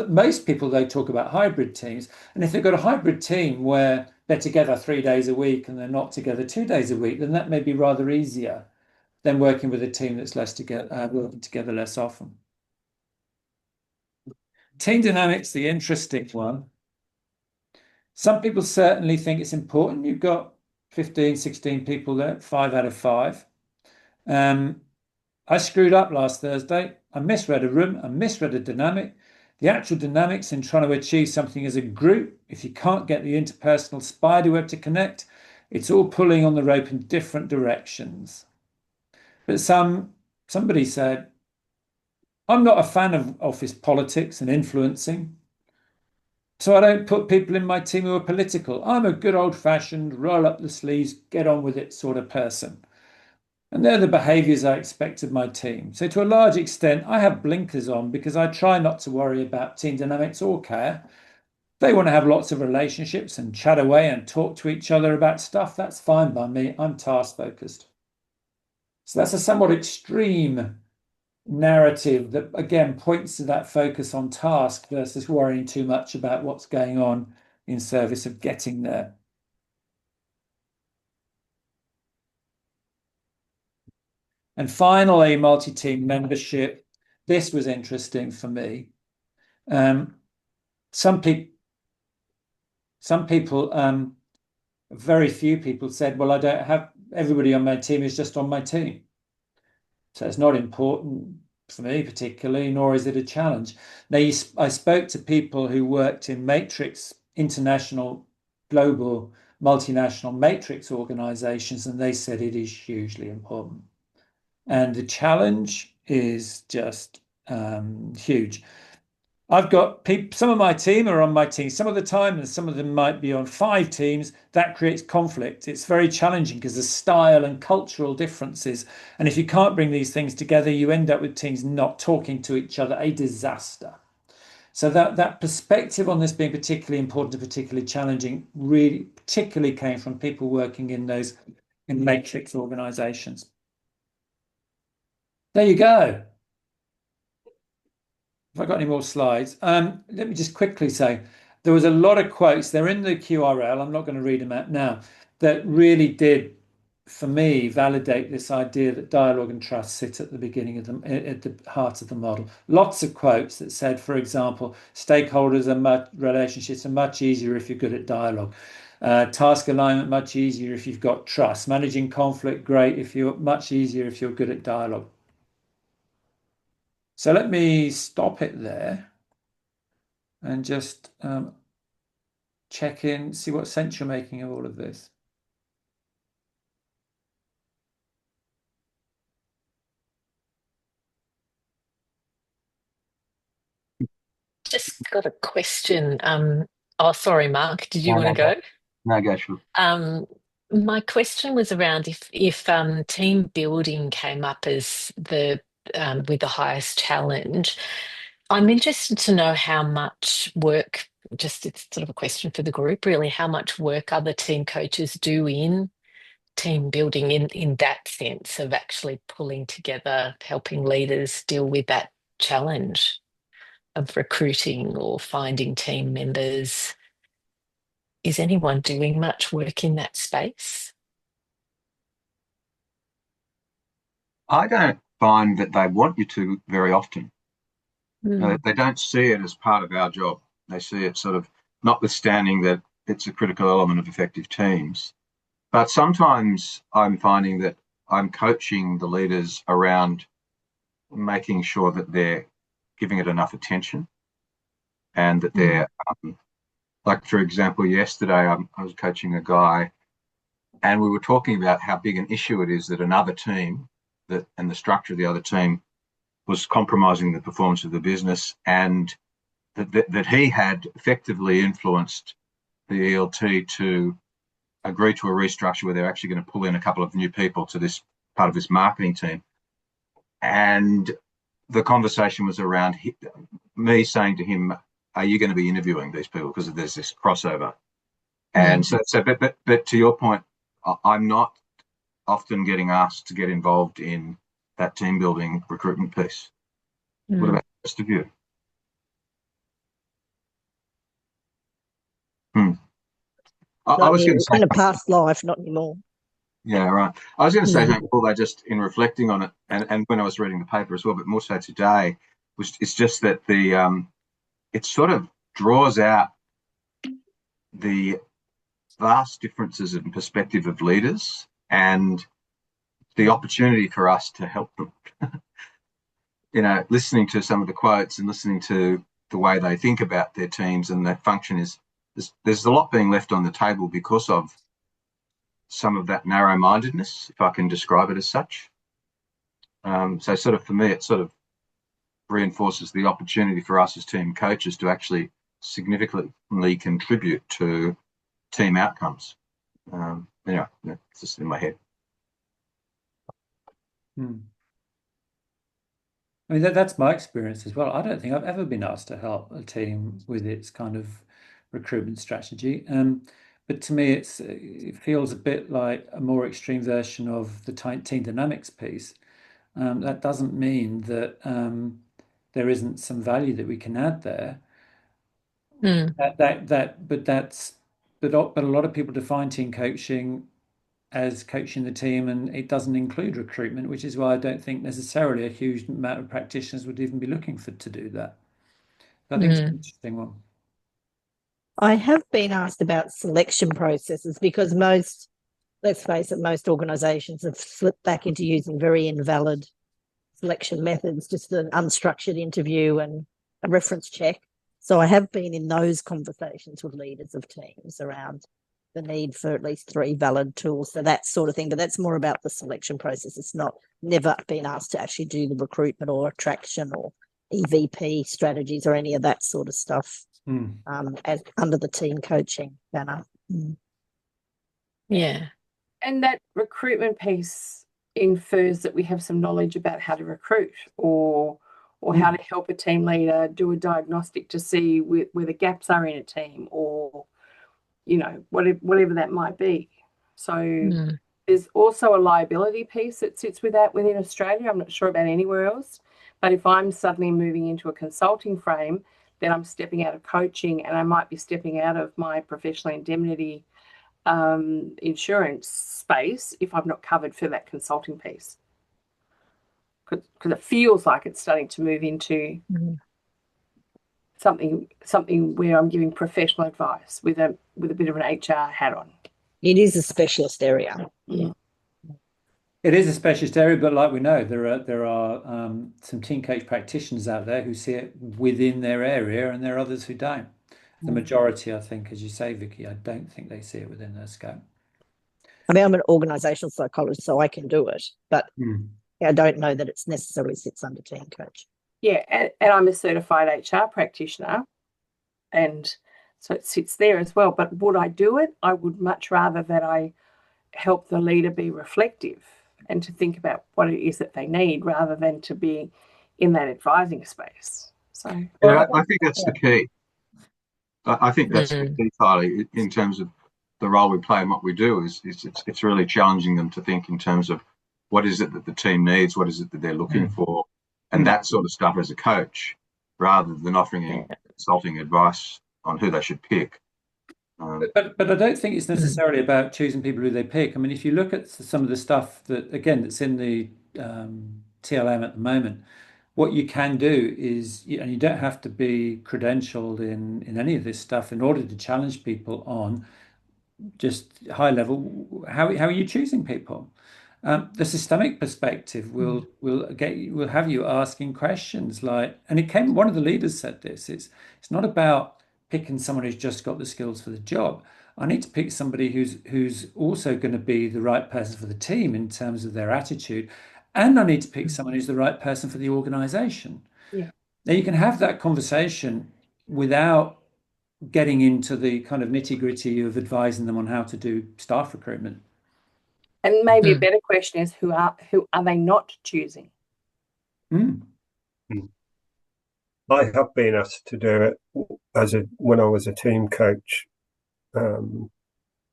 Most people, though, talk about hybrid teams. And if they've got a hybrid team where they're together 3 days a week and they're not together 2 days a week, then that may be rather easier than working with a team that's less working together less often. Team dynamics, the interesting one. Some people certainly think it's important. You've got 15, 16 people there, 5 out of 5. I screwed up last Thursday. I misread a room. I misread a dynamic. The actual dynamics in trying to achieve something as a group, if you can't get the interpersonal spiderweb to connect, it's all pulling on the rope in different directions. But somebody said, I'm not a fan of office politics and influencing. So I don't put people in my team who are political. I'm a good old-fashioned, roll up the sleeves, get on with it sort of person. And they're the behaviours I expect of my team. So to a large extent, I have blinkers on because I try not to worry about team dynamics or care. They want to have lots of relationships and chat away and talk to each other about stuff. That's fine by me. I'm task focused. So that's a somewhat extreme narrative that again points to that focus on task versus worrying too much about what's going on in service of getting there. And finally, multi-team membership. This was interesting for me. Some people, very few people said, well, I don't have everybody on my team is just on my team. So it's not important. for me particularly, nor is it a challenge. Now, I spoke to people who worked in matrix, international, global, multinational matrix organizations, and they said it is hugely important. And the challenge is just huge. I've got people, some of my team are on my team some of the time, and some of them might be on 5 teams. That creates conflict. It's very challenging because there's style and cultural differences. And if you can't bring these things together, you end up with teams not talking to each other, a disaster. So that perspective on this being particularly important and particularly challenging really particularly came from people working in those in matrix organizations. There you go. Have I got any more slides? Let me just quickly say there was a lot of quotes. They're in the QRL. I'm not going to read them out now. That really did, for me, validate this idea that dialogue and trust sit at the beginning of at the heart of the model. Lots of quotes that said, for example, relationships are much easier if you're good at dialogue. Task alignment much easier if you've got trust. Managing conflict great if you're much easier if you're good at dialogue. So let me stop it there and just check in, see what sense you're making of all of this. Just got a question. Oh, sorry, Mark. Did you No, want to go? No, go sure. My question was around if team building came up as the with the highest challenge. I'm interested to know how much work, just it's sort of a question for the group, really, how much work other team coaches do in team building in that sense of actually pulling together, helping leaders deal with that challenge of recruiting or finding team members. Is anyone doing much work in that space? I don't find that they want you to very often. Mm. They don't see it as part of our job. They see it sort of, notwithstanding that it's a critical element of effective teams. But sometimes I'm finding that I'm coaching the leaders around making sure that they're giving it enough attention and that they're, like, for example, yesterday I was coaching a guy and we were talking about how big an issue it is that another team and the structure of the other team was compromising the performance of the business, and that he had effectively influenced the ELT to agree to a restructure where they're actually going to pull in a couple of new people to this part of this marketing team. And the conversation was around me saying to him, are you going to be interviewing these people? Because there's this crossover. And but to your point, I'm not often getting asked to get involved in that team building recruitment piece. What about the rest of you? I was going to say, in a past life, not anymore. yeah, right. I was going to say something, although just in reflecting on it, and when I was reading the paper as well, but more so today, it's just that it sort of draws out the vast differences in perspective of leaders and the opportunity for us to help them. Listening to some of the quotes and listening to the way they think about their teams and their function there's a lot being left on the table because of some of that narrow-mindedness, if I can describe it as such. So sort of for me, it sort of reinforces the opportunity for us as team coaches to actually significantly contribute to team outcomes. Anyway, it's just in my head. I mean, that's my experience as well. I don't think I've ever been asked to help a team with its kind of recruitment strategy. But to me, it feels a bit like a more extreme version of the team dynamics piece. That doesn't mean that there isn't some value that we can add there. But a lot of people define team coaching as coaching the team, and it doesn't include recruitment, which is why I don't think necessarily a huge amount of practitioners would even be looking to do that. I think it's an interesting one. I have been asked about selection processes because let's face it, most organisations have slipped back into using very invalid selection methods, just an unstructured interview and a reference check. So I have been in those conversations with leaders of teams around the need for at least 3 valid tools, so that sort of thing. But that's more about the selection process. It's never been asked to actually do the recruitment or attraction or EVP strategies or any of that sort of stuff as under the team coaching banner. Yeah. And that recruitment piece infers that we have some knowledge about how to recruit or how to help a team leader do a diagnostic to see where the gaps are in a team, or whatever that might be. So there's also a liability piece that sits with that within Australia. I'm not sure about anywhere else, but if I'm suddenly moving into a consulting frame, then I'm stepping out of coaching, and I might be stepping out of my professional indemnity insurance space if I'm not covered for that consulting piece, because it feels like it's starting to move into something where I'm giving professional advice with a bit of an HR hat on. It is a specialist area. It is a specialist area, but like we know, there are some team coach practitioners out there who see it within their area, and there are others who don't. The majority, I think, as you say, Vicky, I don't think they see it within their scope. I mean, I'm an organisational psychologist, so I can do it, but I don't know that it's necessarily sits under team coach. Yeah, and I'm a certified HR practitioner, and so it sits there as well. But would I do it? I would much rather that I help the leader be reflective and to think about what it is that they need, rather than to be in that advising space. So yeah, I think that's the key. I think that's the key, Kylie, in terms of the role we play and what we do. Is it's really challenging them to think in terms of what is it that the team needs, what is it that they're looking for, and that sort of stuff as a coach, rather than offering consulting advice on who they should pick. But I don't think it's necessarily about choosing people who they pick. I mean, if you look at some of the stuff that's in the TLM at the moment, what you can do is, and you don't have to be credentialed in any of this stuff in order to challenge people on just high level. How are you choosing people? The systemic perspective will have you asking questions like, and one of the leaders said this, it's not about picking someone who's just got the skills for the job. I need to pick somebody who's also going to be the right person for the team in terms of their attitude, and I need to pick someone who's the right person for the organization. Yeah. Now you can have that conversation without getting into the kind of nitty-gritty of advising them on how to do staff recruitment. And maybe a better question is, who are they not choosing? I have been asked to do it when I was a team coach, and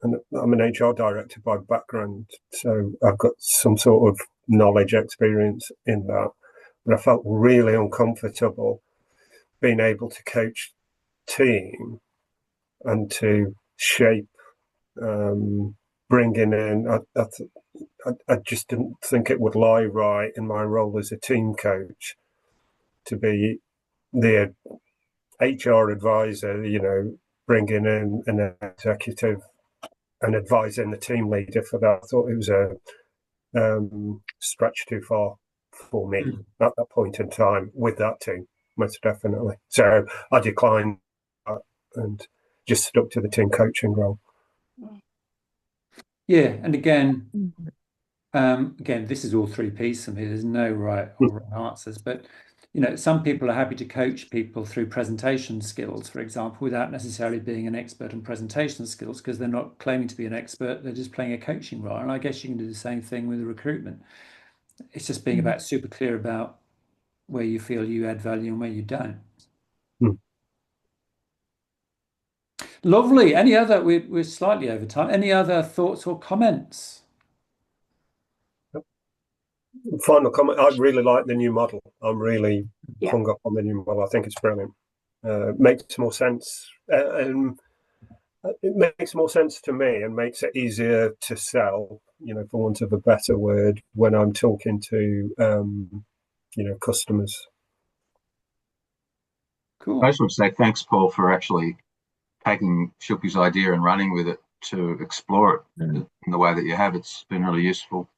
I'm an HR director by background, so I've got some sort of knowledge, experience in that. But I felt really uncomfortable being able to coach team and to shape, bringing in. I just didn't think it would lie right in my role as a team coach to be the HR advisor, bringing in an executive and advising the team leader for that. I thought it was a stretch too far for me at that point in time with that team, most definitely. So I declined that and just stuck to the team coaching role. Yeah, and again, this is all 3 Ps for me. There's no right or wrong answers, but some people are happy to coach people through presentation skills, for example, without necessarily being an expert in presentation skills, because they're not claiming to be an expert, they're just playing a coaching role. And I guess you can do the same thing with the recruitment. It's just being about super clear about where you feel you add value and where you don't. Lovely. Any other, we're slightly over time. Any other thoughts or comments? Final comment. I really like the new model. I'm really hung up on the new model. I think it's brilliant. Makes more sense. It makes more sense to me and makes it easier to sell, for want of a better word, when I'm talking to, customers. Cool. I just want to say thanks, Paul, for actually taking Shilpi's idea and running with it to explore it in the way that you have. It's been really useful.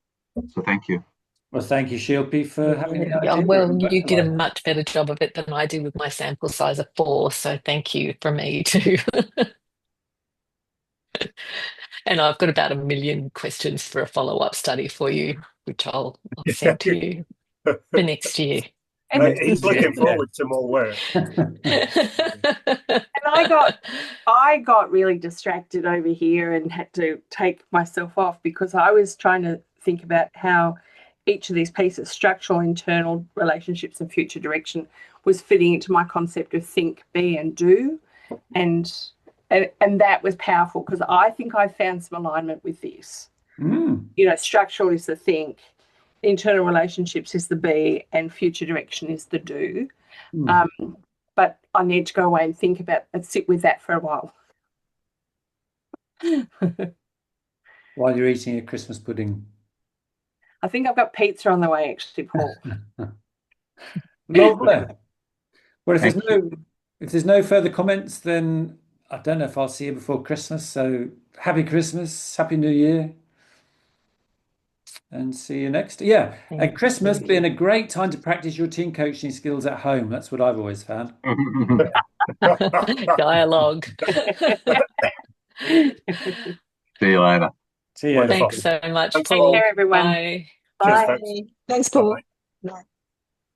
So thank you. Well, thank you, Shilpi, for having the Yeah, idea well, and you did a vocalising. much better job of it than I did with my sample size of 4, so thank you from me too. And I've got about 1 million questions for a follow-up study for you, which I'll send to you for next year. And He's looking Yeah. forward to more work. I got really distracted over here and had to take myself off because I was trying to think about how each of these pieces, structural, internal relationships, and future direction, was fitting into my concept of think, be, and do. And that was powerful because I think I found some alignment with this. You know, structural is the think, internal relationships is the be, and future direction is the do. But I need to go away and think about and sit with that for a while. While you're eating a Christmas pudding. I think I've got pizza on the way, actually, Paul. Lovely. Well, if Thank there's no further comments, then I don't know if I'll see you before Christmas. So happy Christmas, happy New Year, and see you next. Yeah, and Christmas being a great time to practice your team coaching skills at home. That's what I've always found. Dialogue. See you later. See you. Wonderful. Thanks so much, Thanks, Paul. Take care, everyone. Bye. Cheers, Bye. folks. Thanks, Paul. Bye-bye. Bye.